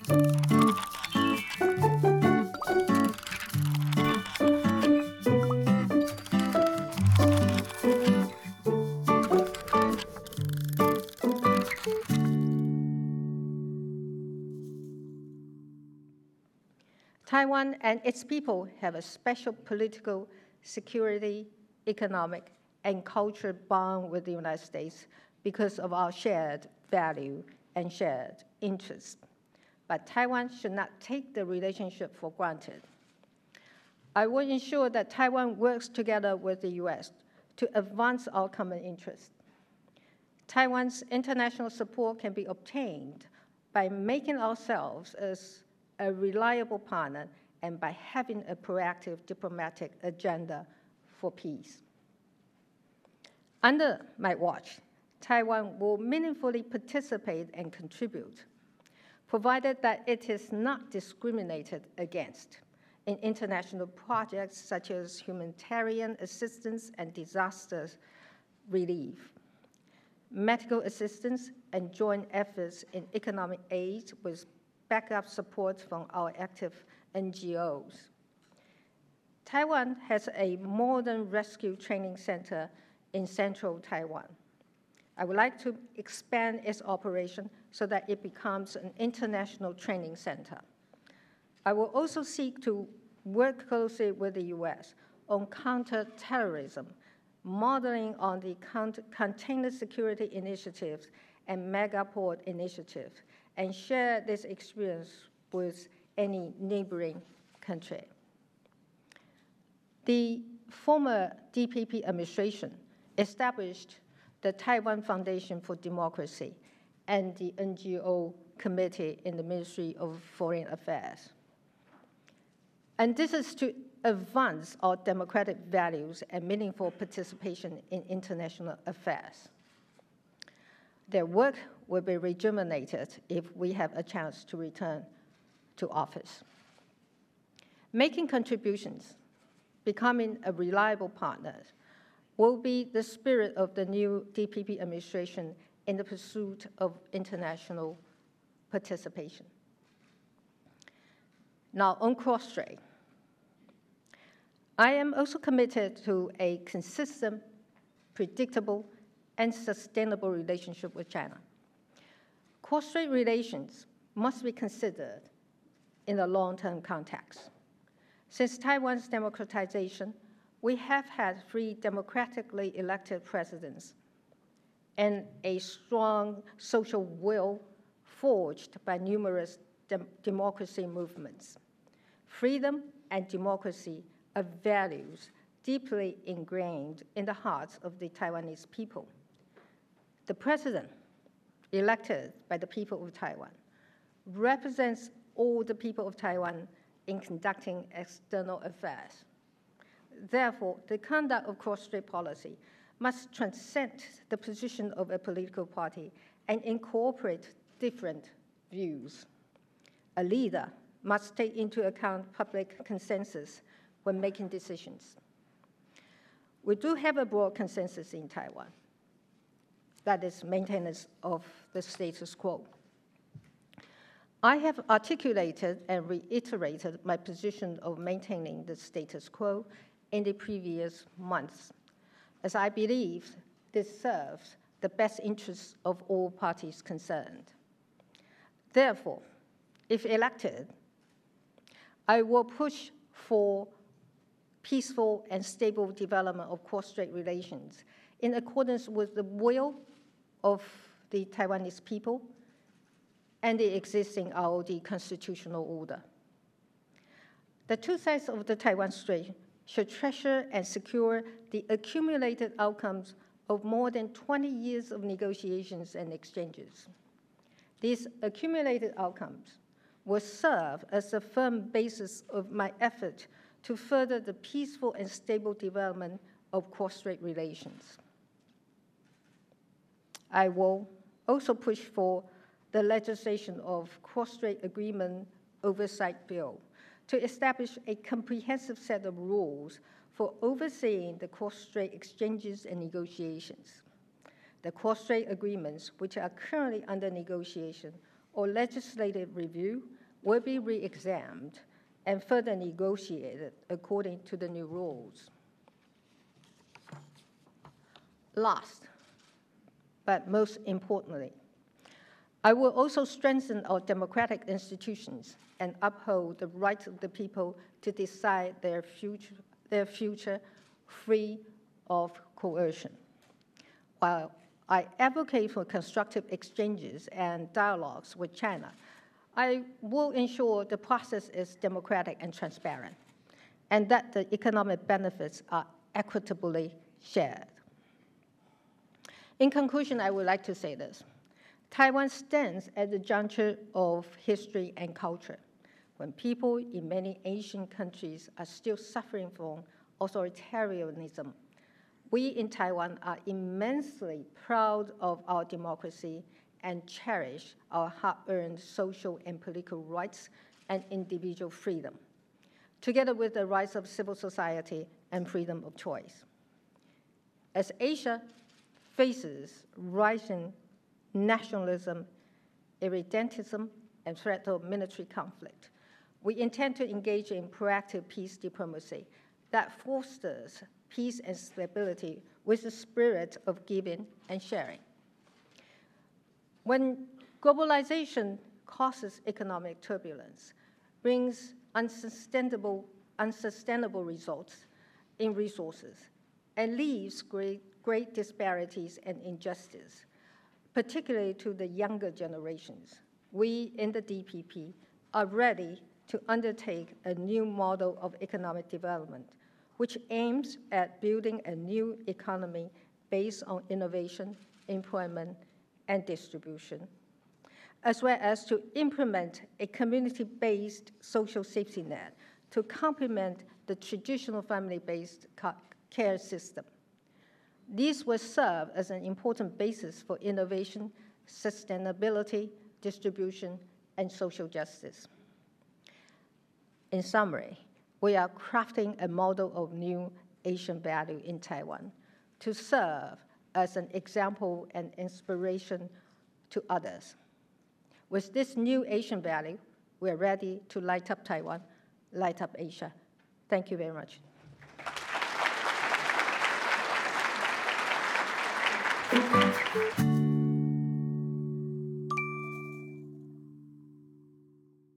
Taiwan and its people have a special political, security, economic, and cultural bond with the United States because of our shared value and shared interests. But Taiwan should not take the relationship for granted. I will ensure that Taiwan works together with the US to advance our common interests. Taiwan's international support can be obtained by making ourselves as a reliable partner and by having a proactive diplomatic agenda for peace. Under my watch, Taiwan will meaningfully participate and contribute, provided that it is not discriminated against in international projects such as humanitarian assistance and disaster relief, medical assistance, and joint efforts in economic aid with backup support from our active NGOs. Taiwan has a modern rescue training center in central Taiwan. I would like to expand its operation so that it becomes an international training center. I will also seek to work closely with the US on counterterrorism, modeling on the container security initiatives and megaport initiatives, and share this experience with any neighboring country. The former DPP administration established the Taiwan Foundation for Democracy and the NGO Committee in the Ministry of Foreign Affairs. And this is to advance our democratic values and meaningful participation in international affairs. Their work will be rejuvenated if we have a chance to return to office. Making contributions, becoming a reliable partner, will be the spirit of the new DPP administration in the pursuit of international participation. Now, on cross-strait, I am also committed to a consistent, predictable, and sustainable relationship with China. Cross-strait relations must be considered in a long-term context. Since Taiwan's democratization, we have had 3 democratically elected presidents and a strong social will forged by numerous democracy movements. Freedom and democracy are values deeply ingrained in the hearts of the Taiwanese people. The president, elected by the people of Taiwan, represents all the people of Taiwan in conducting external affairs. Therefore, the conduct of cross-strait policy must transcend the position of a political party and incorporate different views. A leader must take into account public consensus when making decisions. We do have a broad consensus in Taiwan, that is, maintenance of the status quo. I have articulated and reiterated my position of maintaining the status quo in the previous months, as I believe this serves the best interests of all parties concerned. Therefore, if elected, I will push for peaceful and stable development of cross-strait relations in accordance with the will of the Taiwanese people and the existing ROD constitutional order. The two sides of the Taiwan Strait should treasure and secure the accumulated outcomes of more than 20 years of negotiations and exchanges. These accumulated outcomes will serve as a firm basis of my effort to further the peaceful and stable development of cross-strait relations. I will also push for the legislation of cross-strait agreement oversight bill to establish a comprehensive set of rules for overseeing the cross-strait exchanges and negotiations. The cross-strait agreements, which are currently under negotiation or legislative review, will be re-examined and further negotiated according to the new rules. Last, but most importantly, I will also strengthen our democratic institutions and uphold the rights of the people to decide their future free of coercion. While I advocate for constructive exchanges and dialogues with China, I will ensure the process is democratic and transparent, and that the economic benefits are equitably shared. In conclusion, I would like to say this. Taiwan stands at the juncture of history and culture, when people in many Asian countries are still suffering from authoritarianism. We in Taiwan are immensely proud of our democracy and cherish our hard-earned social and political rights and individual freedom, together with the rights of civil society and freedom of choice. As Asia faces rising nationalism, irredentism, and threat of military conflict, we intend to engage in proactive peace diplomacy that fosters peace and stability with the spirit of giving and sharing. When globalization causes economic turbulence, brings unsustainable results in resources, and leaves great disparities and injustice, particularly to the younger generations, we in the DPP are ready to undertake a new model of economic development, which aims at building a new economy based on innovation, employment, and distribution, as well as to implement a community-based social safety net to complement the traditional family-based care system. These will serve as an important basis for innovation, sustainability, distribution, and social justice. In summary, we are crafting a model of new Asian value in Taiwan to serve as an example and inspiration to others. With this new Asian value, we are ready to light up Taiwan, light up Asia. Thank you very much. Thank you.